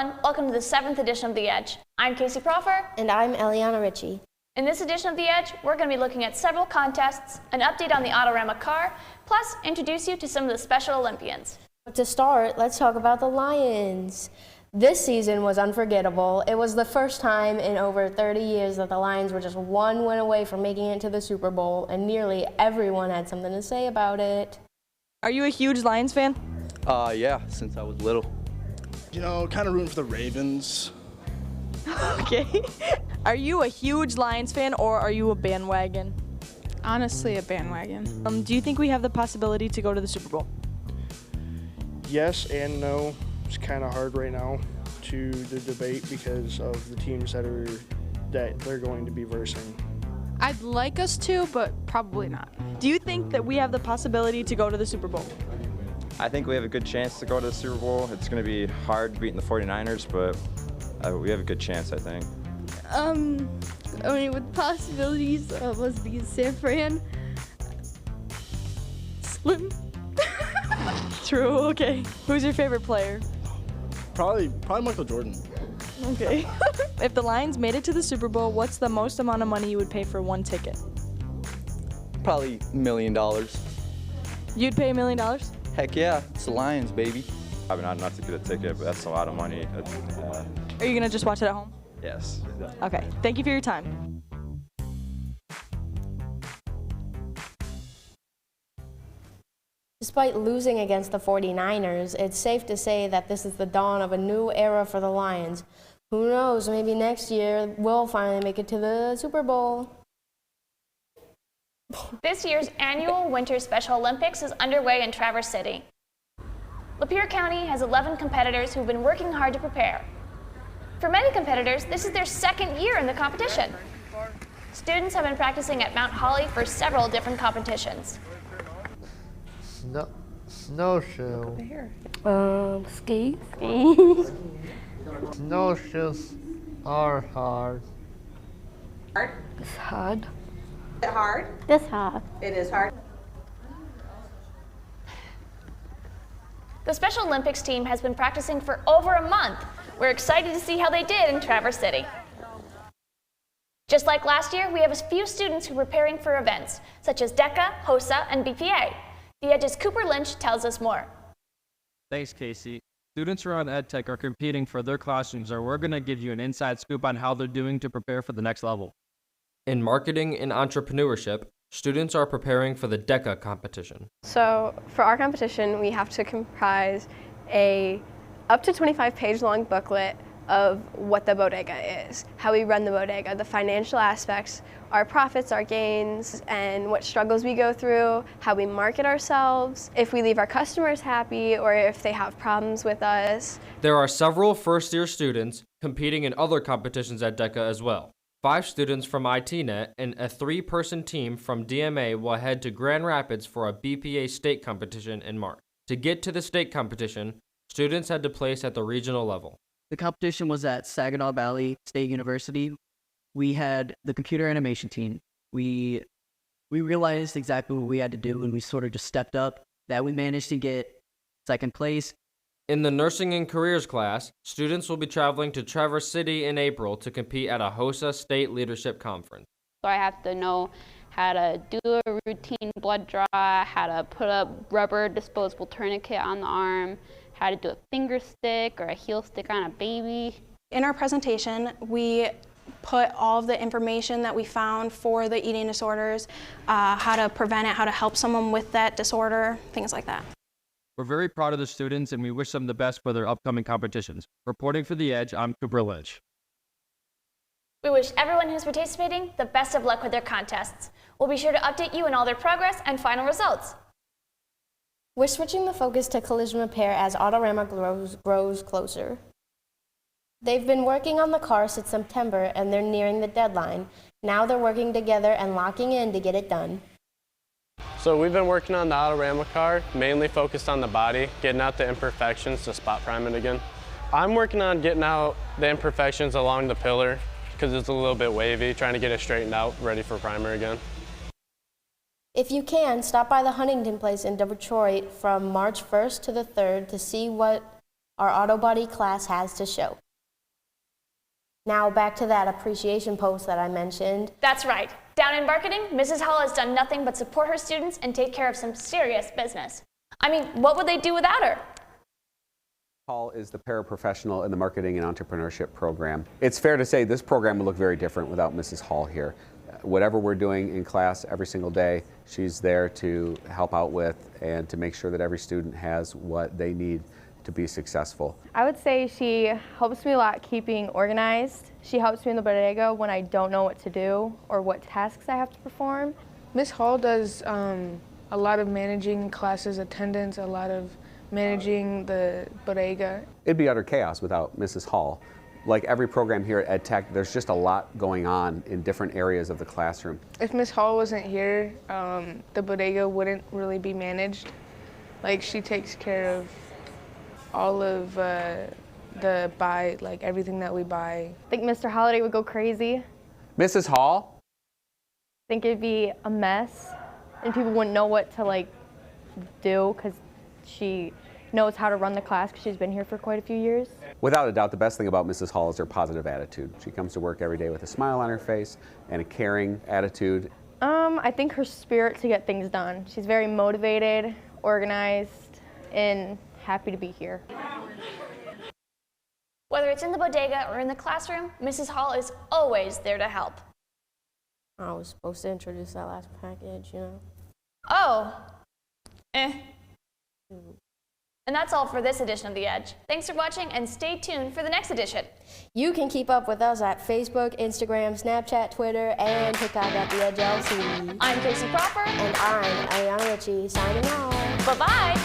everyone, welcome to the 7th edition of The Edge. I'm Casey Proffer. And I'm Eliana Ritchie. In this edition of The Edge, we're going to be looking at several contests, an update on the AutoRama car, plus introduce you to some of the Special Olympians. To start, let's talk about the Lions. This season was unforgettable. It was the first time in over 30 years that the Lions were just one win away from making it to the Super Bowl, and nearly everyone had something to say about it. Are you a huge Lions fan? Yeah, since I was little. You know, kind of rooting for the Ravens. Okay. Are you a huge Lions fan or are you a bandwagon? Honestly, a bandwagon. Do you think we have the possibility to go to the Super Bowl? Yes and no. It's kind of hard right now to the debate because of the teams that they're going to be versing. I'd like us to, but probably not. Do you think that we have the possibility to go to the Super Bowl? I think we have a good chance to go to the Super Bowl. It's going to be hard beating the 49ers, but we have a good chance, I think. I mean, with possibilities of us being San Fran, slim. True, okay. Who's your favorite player? Probably Michael Jordan. Okay. If the Lions made it to the Super Bowl, what's the most amount of money you would pay for one ticket? Probably $1 million. You'd pay $1 million? Heck yeah, it's the Lions, baby. Probably not enough to get a ticket, but that's a lot of money. Are you gonna just watch it at home? Yes. Okay, thank you for your time. Despite losing against the 49ers, it's safe to say that this is the dawn of a new era for the Lions. Who knows, maybe next year we'll finally make it to the Super Bowl. This year's annual Winter Special Olympics is underway in Traverse City. Lapeer County has 11 competitors who've been working hard to prepare. For many competitors, this is their second year in the competition. Students have been practicing at Mount Holly for several different competitions. Snowshoe. Ski. Snowshoes are hard. Hard? It's hard. Is it hard? It's hard. It is hard. The Special Olympics team has been practicing for over a month. We're excited to see how they did in Traverse City. Just like last year, we have a few students who are preparing for events, such as DECA, HOSA, and BPA. The Edge's Cooper Lynch tells us more. Thanks, Casey. Students around EdTech are competing for their classrooms, and we're going to give you an inside scoop on how they're doing to prepare for the next level. In marketing and entrepreneurship, students are preparing for the DECA competition. So for our competition, we have to comprise a up to 25-page long booklet of what the bodega is, how we run the bodega, the financial aspects, our profits, our gains, and what struggles we go through, how we market ourselves, if we leave our customers happy or if they have problems with us. There are several first-year students competing in other competitions at DECA as well. 5 students from ITNet and a 3-person team from DMA will head to Grand Rapids for a BPA state competition in March. To get to the state competition, students had to place at the regional level. The competition was at Saginaw Valley State University. We had the computer animation team. We realized exactly what we had to do, and we sort of just stepped up. That we managed to get second place. In the nursing and careers class, students will be traveling to Traverse City in April to compete at a HOSA State Leadership Conference. So I have to know how to do a routine blood draw, how to put a rubber disposable tourniquet on the arm, how to do a finger stick or a heel stick on a baby. In our presentation, we put all of the information that we found for the eating disorders, how to prevent it, how to help someone with that disorder, things like that. We're very proud of the students, and we wish them the best for their upcoming competitions. Reporting for The Edge, I'm Cooper Lynch. We wish everyone who's participating the best of luck with their contests. We'll be sure to update you on all their progress and final results. We're switching the focus to collision repair as AutoRama grows closer. They've been working on the car since September, and they're nearing the deadline. Now they're working together and locking in to get it done. So we've been working on the AutoRama car, mainly focused on the body, getting out the imperfections to spot prime it again. I'm working on getting out the imperfections along the pillar because it's a little bit wavy, trying to get it straightened out, ready for primer again. If you can, stop by the Huntington Place in Detroit from March 1st to the 3rd to see what our auto body class has to show. Now back to that appreciation post that I mentioned. That's right. Down in marketing, Mrs. Hall has done nothing but support her students and take care of some serious business. I mean, what would they do without her? Hall is the paraprofessional in the marketing and entrepreneurship program. It's fair to say this program would look very different without Mrs. Hall here. Whatever we're doing in class every single day, she's there to help out with and to make sure that every student has what they need to be successful. I would say she helps me a lot keeping organized. She helps me in the bodega when I don't know what to do or what tasks I have to perform. Miss Hall does a lot of managing classes attendance, a lot of managing the bodega. It'd be utter chaos without Mrs. Hall. Like every program here at Tech, there's just a lot going on in different areas of the classroom. If Miss Hall wasn't here, the bodega wouldn't really be managed. Like, she takes care of all of everything that we buy. I think Mr. Holliday would go crazy. Mrs. Hall? I think it'd be a mess and people wouldn't know what to do because she knows how to run the class because she's been here for quite a few years. Without a doubt, the best thing about Mrs. Hall is her positive attitude. She comes to work every day with a smile on her face and a caring attitude. I think her spirit to get things done. She's very motivated, organized, and happy to be here. Whether it's in the bodega or in the classroom, Mrs. Hall is always there to help. I was supposed to introduce that last package, you know. Oh. And that's all for this edition of The Edge. Thanks for watching and stay tuned for the next edition. You can keep up with us at Facebook, Instagram, Snapchat, Twitter, and TikTok at The Edge LC. I'm Casey Crawford. And I'm Ayana Ritchie, signing off. Bye-bye.